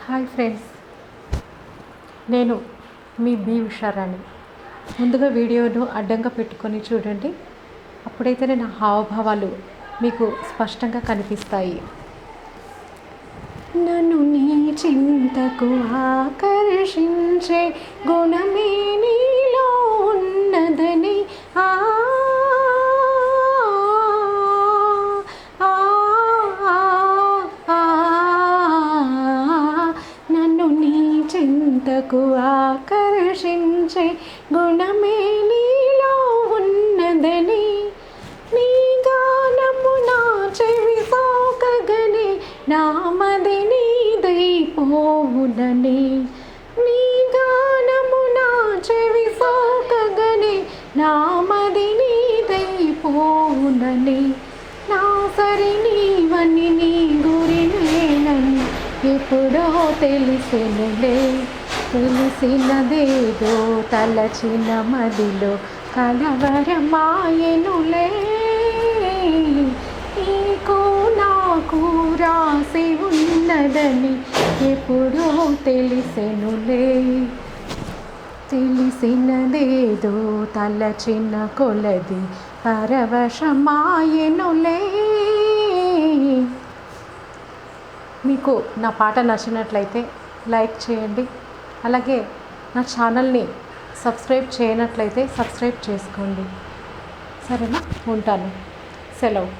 Hi friends, నేను మీ B Usharani. ముందుగా వీడియోను అడ్డంగా పెట్టుకొని చూడండి, అప్పుడైతేనే నా హావభావాలు మీకు స్పష్టంగా కనిపిస్తాయి. నన్ను నీ చింతకు ఆకర్షించే గుణమే నీలో ఉన్నదని నన్ను నీ చింతకు ఆకర్షించే గుణమే నీలో ఉన్నదని, నీ గానము నా చెవి సోకగనే నామది నీదైపోవునని, నీ గానము నా చెవి సోకగనే నామది నీదైపోవునని, నా సరి నీవని నీ గురి నేనని ఎప్పుడో తెలిసినలే. తెలిసినదేదో తలచిన మదిలో కలవరమాయెనులే. నీకు నాకు రాసి ఉన్నదని ఎప్పుడో తెలిసెనులే. తెలిసినదేదో తలచిన కొలది పరవశమాయెనులే. మీకు నా పాట నచ్చినట్లయితే లైక్ చేయండి, అలాగే నా ఛానల్ని సబ్స్క్రైబ్ చేయనట్లయితే సబ్స్క్రైబ్ చేసుకోండి. సరేనా? ఉంటాను. సెలవు.